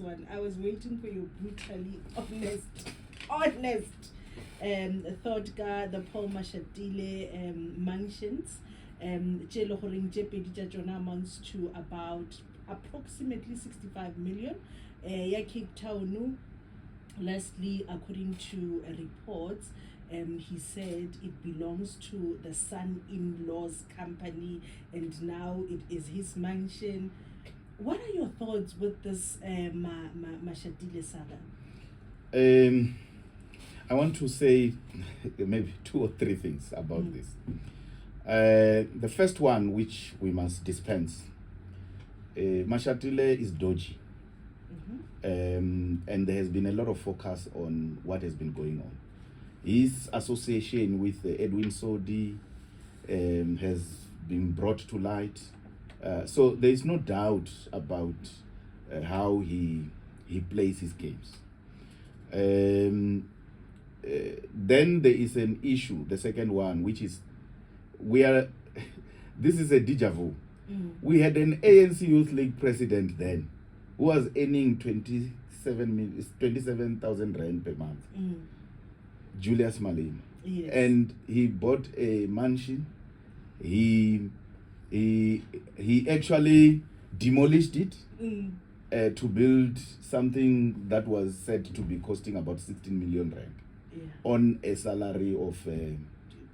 one. I was waiting for your brutally honest thought ka the Paul MASHATILE mansions. Tse le goreng tse pedi tsa tsona amounts to about approximately 65 million. Ya Cape Town, lastly, according to reports, he said it belongs to the son-in-law's company and now it is his mansion. What are your thoughts with this MASHATILE saga? I want to say maybe 2 or 3 things about this. The first one, which we must dispense, MASHATILE is dodgy. And there has been a lot of focus on what has been going on. His association with Edwin Sodi has been brought to light. So there is no doubt about how he plays his games. Then there is an issue, the second one, which is this is a dejavu. We had an ANC Youth League president then who was earning 27,000 rand per month. Julius Malema. Yes. And he bought a mansion. He actually demolished it to build something that was said to be costing about 16 million rand on a salary of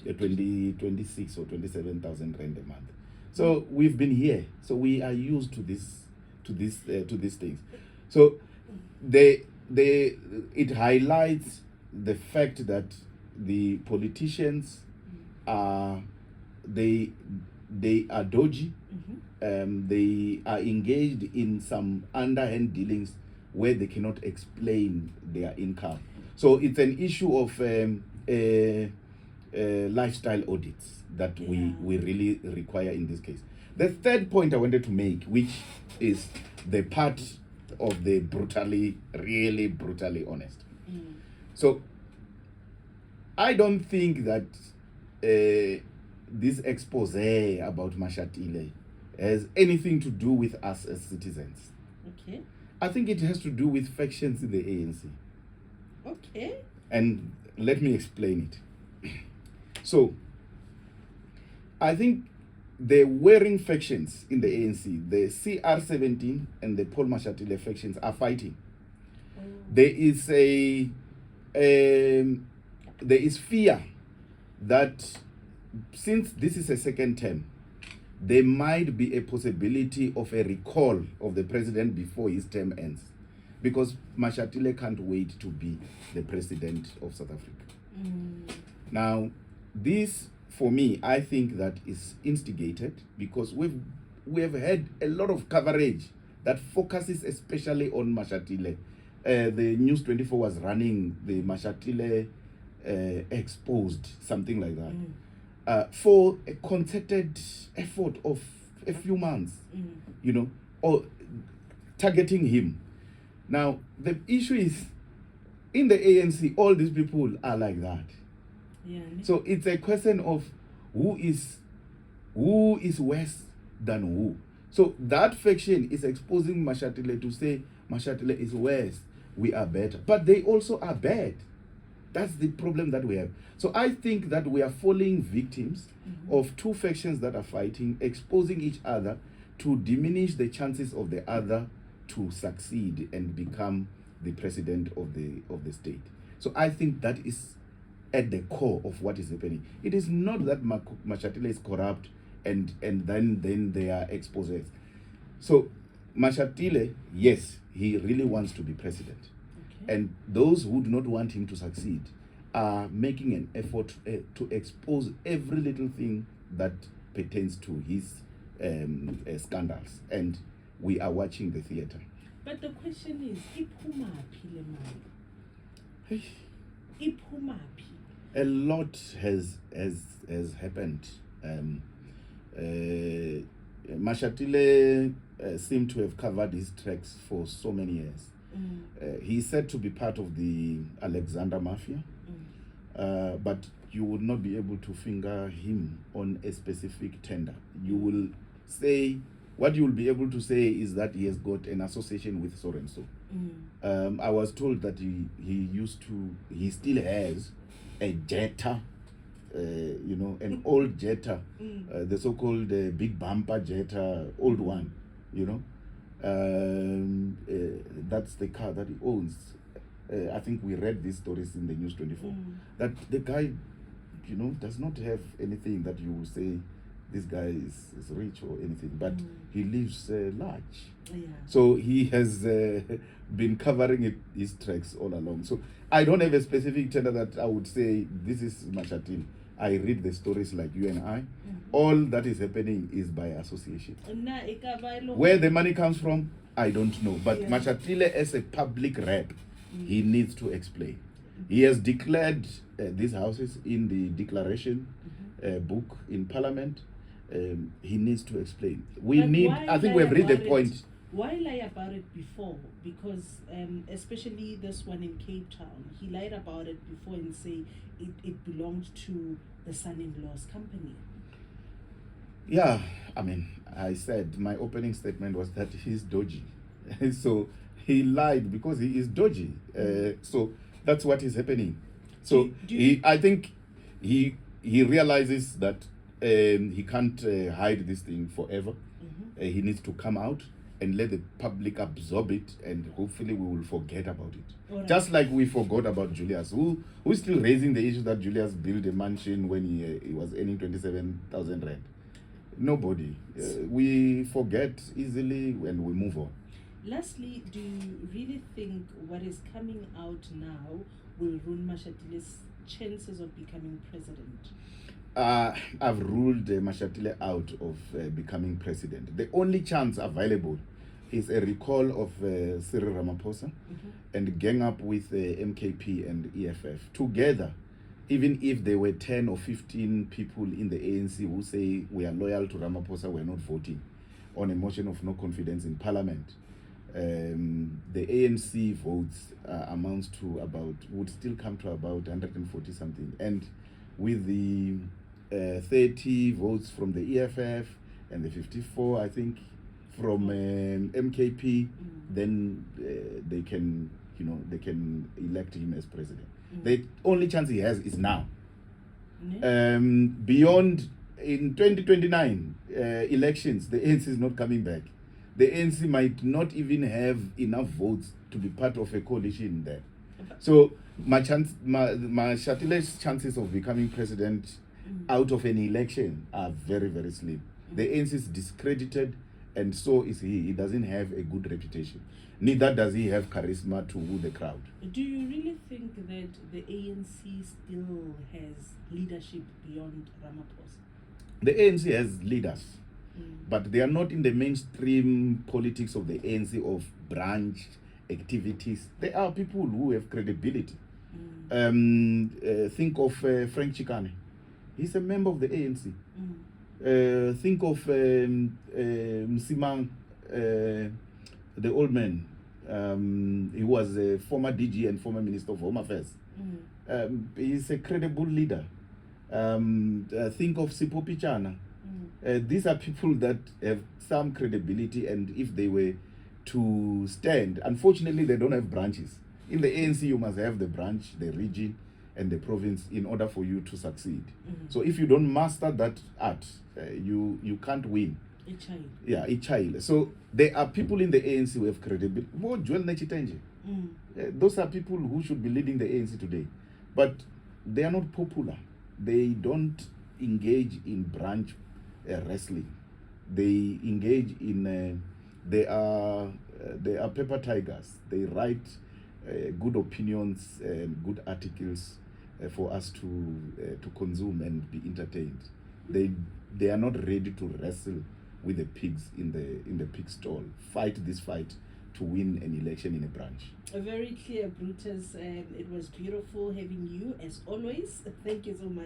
26 or 27,000 rand a month. So we've been here. So we are used to these things. So it highlights the fact that the politicians are they are dodgy. They are engaged in some underhand dealings where they cannot explain their income. So it's an issue of lifestyle audits that we really require in this case. The third point I wanted to make, which is the part of the really brutally honest. So I don't think that this expose about MASHATILE has anything to do with us as citizens. Okay. I think it has to do with factions in the ANC. Okay. And let me explain it. So I think the warring factions in the ANC, the CR17 and the Paul MASHATILE factions are fighting. There is fear that since this is a second term, there might be a possibility of a recall of the president before his term ends, because MASHATILE can't wait to be the president of South Africa. Now, this, for me, I think that is instigated because we have had a lot of coverage that focuses especially on MASHATILE. The News 24 was running the MASHATILE exposed, something like that, for a concerted effort of a few months, or targeting him. Now, the issue is, in the ANC, all these people are like that. So it's a question of who is worse than who. So that faction is exposing MASHATILE to say MASHATILE is worse, we are better. But they also are bad. That's the problem that we have. So I think that we are falling victims of two factions that are fighting, exposing each other to diminish the chances of the other to succeed and become the president of the state. So I think that is at the core of what is happening. It is not that MASHATILE is corrupt and then they are exposed. So MASHATILE, yes, he really wants to be president. And those who do not want him to succeed are making an effort to expose every little thing that pertains to his scandals. And we are watching the theater. But the question is, iphumaphi le mali? Iphumaphi? A lot has happened. MASHATILE seemed to have covered his tracks for so many years. He's said to be part of the Alexander Mafia, but you would not be able to finger him on a specific tender. You will say, what you will be able to say is that he has got an association with so and so. I was told that he still has a Jetta, an old Jetta, the so-called big bumper Jetta, old one, that's the car that he owns. I think we read these stories in the News 24, that the guy, does not have anything that you will say this guy is rich or anything, but he lives large. Yeah. So he has been covering his tracks all along. So I don't have a specific tender that I would say this is MASHATILE. I read the stories like you and I. All that is happening is by association. Where the money comes from, I don't know. But MASHATILE, as a public rep, he needs to explain. He has declared these houses in the declaration book in Parliament. He needs to explain. I think we have read the point. Why lie about it before? Because especially this one in Cape Town, he lied about it before and say it belonged to the son-in-law's company. Yeah, I mean, I said my opening statement was that he's dodgy. So he lied because he is dodgy. So that's what is happening. So I think he realizes that he can't hide this thing forever. He needs to come out and let the public absorb it, and hopefully we will forget about it. Right. Just like we forgot about Julius, who's still raising the issue that Julius built a mansion when he was earning 27,000 rand. Nobody. We forget easily when we move on. Lastly, do you really think what is coming out now will ruin MASHATILE's chances of becoming president? I've ruled MASHATILE out of becoming president. The only chance available is a recall of Cyril Ramaphosa and gang up with MKP and EFF together. Even if there were 10 or 15 people in the ANC who say we are loyal to Ramaphosa, we're not voting on a motion of no confidence in Parliament. The ANC votes amounts to would still come to about 140 something. And with the 30 votes from the EFF and the 54, I think, from MKP, then they can elect him as president. The only chance he has is now. Beyond, in 2029 elections, the ANC is not coming back. The ANC might not even have enough votes to be part of a coalition there. So MASHATILE's chances of becoming president out of an election are very, very slim. The ANC is discredited, and so is he. He doesn't have a good reputation. Neither does he have charisma to woo the crowd. Do you really think that the ANC still has leadership beyond Ramaphosa? The ANC has leaders, but they are not in the mainstream politics of the ANC of branch activities. They are people who have credibility. Think of Frank Chikane. He's a member of the ANC. Think of Msimang, the old man. He was a former DG and former Minister of Home Affairs. He's a credible leader. Think of Sipho Pichana. These are people that have some credibility, and if they were to stand, unfortunately they don't have branches. In the ANC you must have the branch, the region and the province in order for you to succeed. So if you don't master that art, you can't win. A child. So there are people in the ANC who have credibility. Those are people who should be leading the ANC today, but they are not popular. They don't engage in branch wrestling. They engage in they are paper tigers. They write good opinions and good articles for us to consume and be entertained. They are not ready to wrestle with the pigs in the pig stall. Fight this fight to win an election in a branch. Very clear, Brutus, and it was beautiful having you as always. Thank you so much.